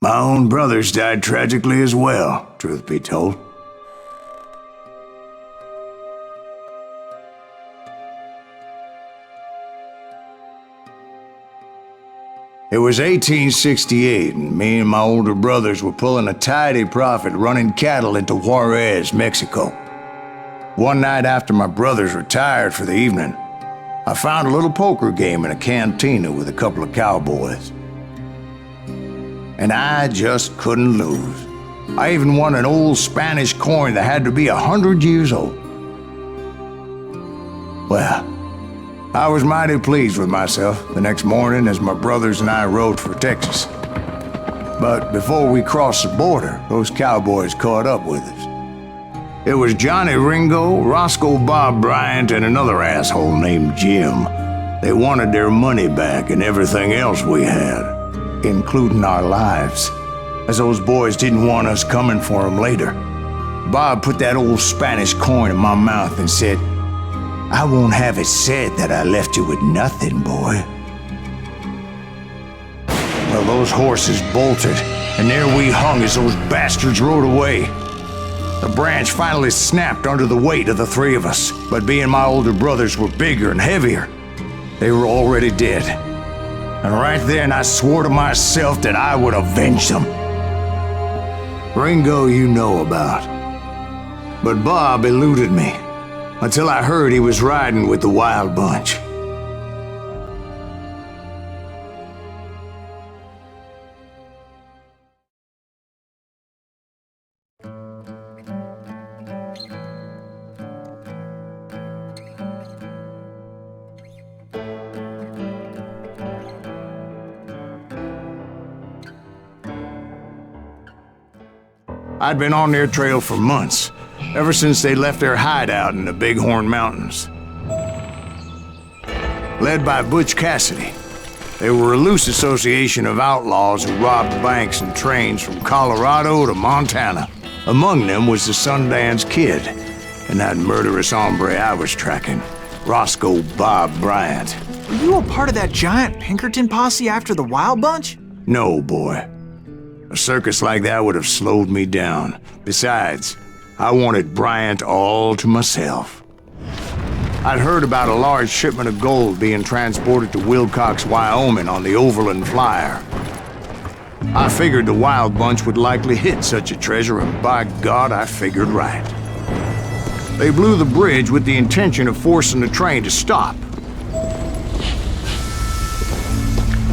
My own brothers died tragically as well, truth be told. It was 1868, and me and my older brothers were pulling a tidy profit running cattle into Juarez, Mexico. One night after my brothers retired for the evening, I found a little poker game in a cantina with a couple of cowboys. And I just couldn't lose. I even won an old Spanish coin that had to be 100 years old. Well, I was mighty pleased with myself the next morning as my brothers and I rode for Texas. But before we crossed the border, those cowboys caught up with us. It was Johnny Ringo, Roscoe Bob Bryant, and another asshole named Jim. They wanted their money back and everything else we had, including our lives, as those boys didn't want us coming for them later. Bob put that old Spanish coin in my mouth and said, "I won't have it said that I left you with nothing, boy." Well, those horses bolted, and there we hung as those bastards rode away. The branch finally snapped under the weight of the three of us, but being my older brothers were bigger and heavier, they were already dead. And right then I swore to myself that I would avenge them. Ringo you know about. But Bob eluded me, until I heard he was riding with the Wild Bunch. I'd been on their trail for months, ever since they left their hideout in the Bighorn Mountains. Led by Butch Cassidy, they were a loose association of outlaws who robbed banks and trains from Colorado to Montana. Among them was the Sundance Kid, and that murderous hombre I was tracking, Roscoe Bob Bryant. Were you a part of that giant Pinkerton posse after the Wild Bunch? No, boy. A circus like that would have slowed me down. Besides, I wanted Bryant all to myself. I'd heard about a large shipment of gold being transported to Wilcox, Wyoming on the Overland Flyer. I figured the Wild Bunch would likely hit such a treasure, and by God, I figured right. They blew the bridge with the intention of forcing the train to stop.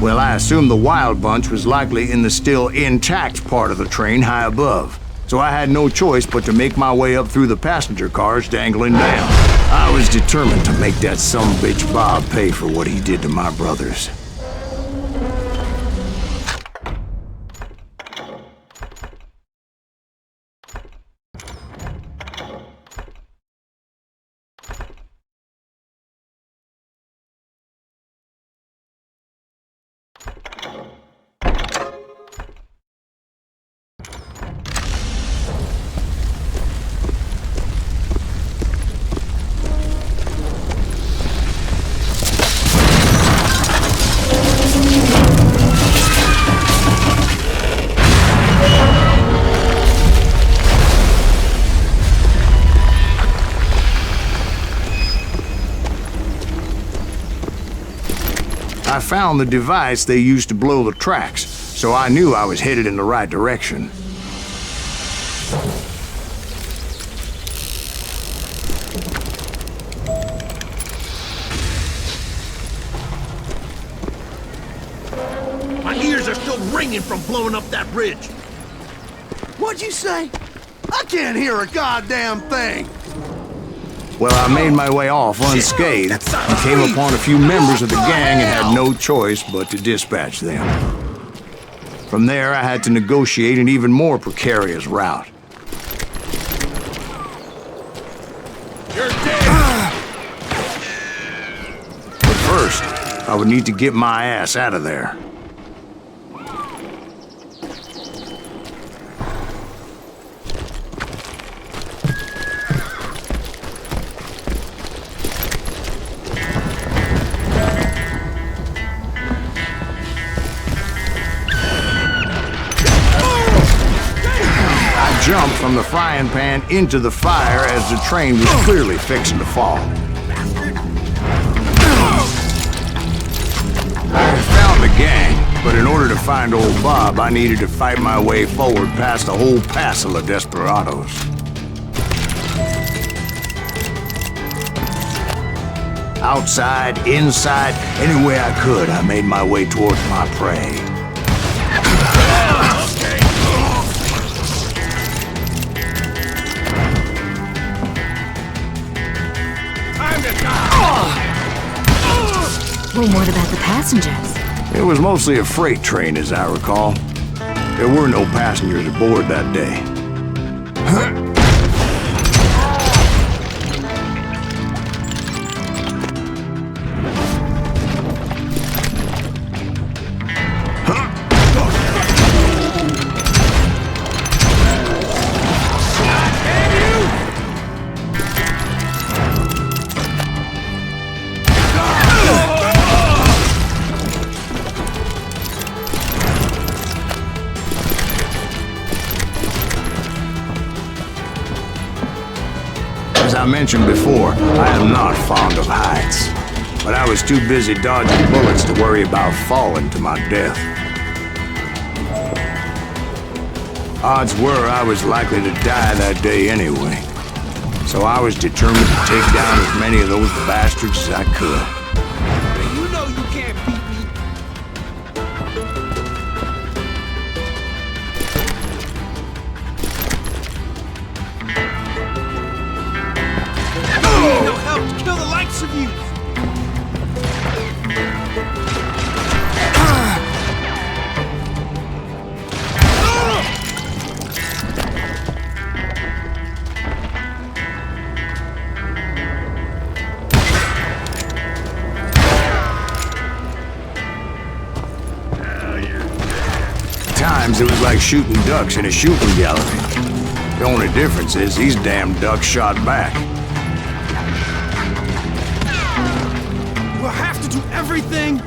Well, I assumed the Wild Bunch was likely in the still intact part of the train high above, so I had no choice but to make my way up through the passenger cars dangling down. I was determined to make that sumbitch Bob pay for what he did to my brothers. I found the device they used to blow the tracks, so I knew I was headed in the right direction. My ears are still ringing from blowing up that bridge. What'd you say? I can't hear a goddamn thing! Well, I made my way off unscathed and came upon a few members of the gang and had no choice but to dispatch them. From there, I had to negotiate an even more precarious route. You're dead! But first, I would need to get my ass out of there. jump from the frying pan into the fire as the train was clearly fixing to fall. I found the gang, but in order to find old Bob, I needed to fight my way forward past a whole passel of desperados. Outside, inside, any way I could, I made my way towards my prey. Time to die! Well, what about the passengers? It was mostly a freight train, as I recall. There were no passengers aboard that day. As I mentioned before, I am not fond of heights. But I was too busy dodging bullets to worry about falling to my death. Odds were I was likely to die that day anyway. So I was determined to take down as many of those bastards as I could. You know you can't beat me. I need no help to kill the likes of you. Times it was like shooting ducks in a shooting gallery. The only difference is these damn ducks shot back. We'll have to do everything.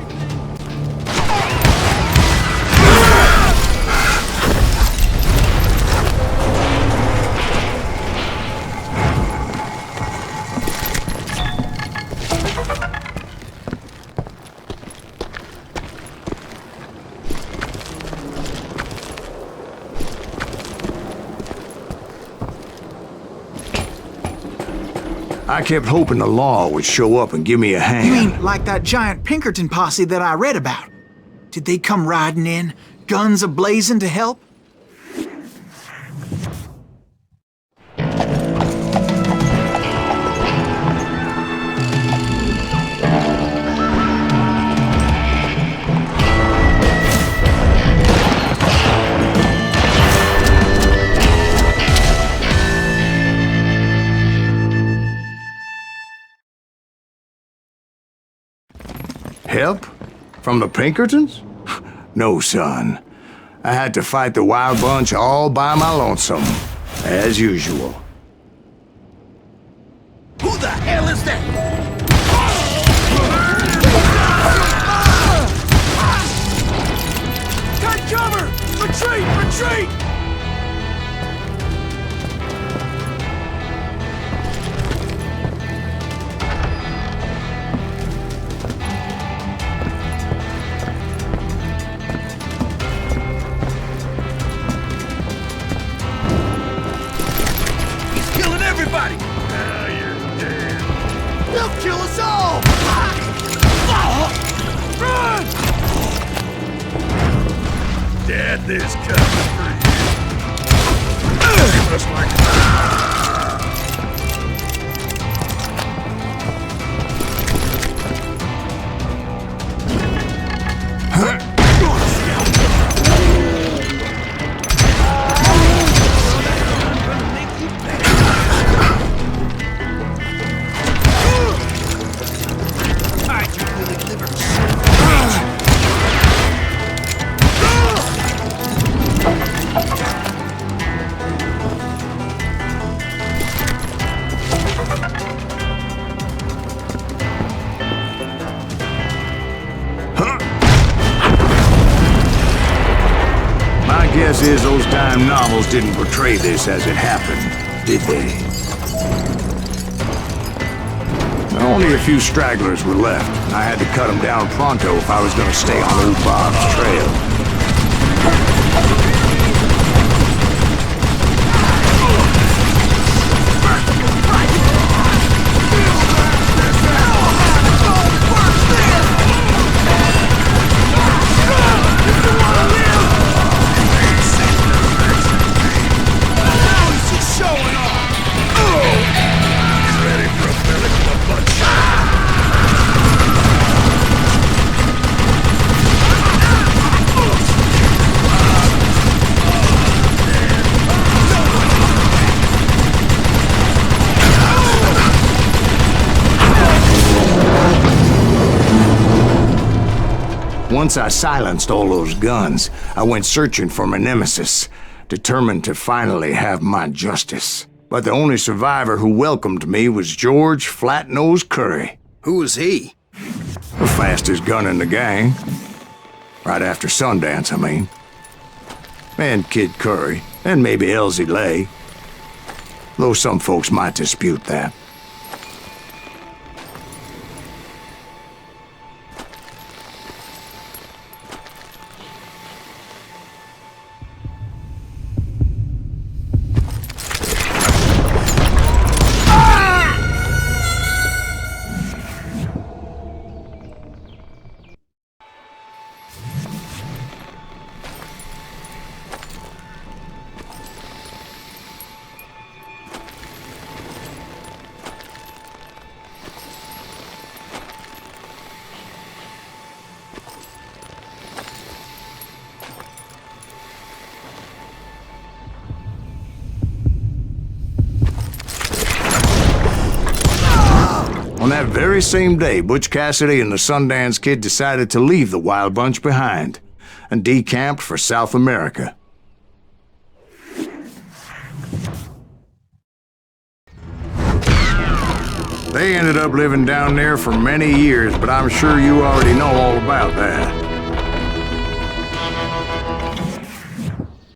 I kept hoping the law would show up and give me a hand. You mean like that giant Pinkerton posse that I read about? Did they come riding in, guns a-blazing to help? Help? From the Pinkertons? No, son. I had to fight the wild bunch all by my lonesome, as usual. Who the hell is that? Got cover! Retreat! Retreat! Everybody! Now you're dead. They'll kill us all! Run! Dad, this coming for you. Just like guess is those dime novels didn't portray this as it happened, did they? Only a few stragglers were left, and I had to cut them down pronto if I was going to stay on old Bob's trail. Once I silenced all those guns, I went searching for my nemesis, determined to finally have my justice. But the only survivor who welcomed me was George Flat-Nosed Curry. Who was he? The fastest gun in the gang. Right after Sundance, I mean. And Kid Curry, and maybe Elsie Lay. Though some folks might dispute that. On that very same day, Butch Cassidy and the Sundance Kid decided to leave the Wild Bunch behind and decamped for South America. They ended up living down there for many years, but I'm sure you already know all about that.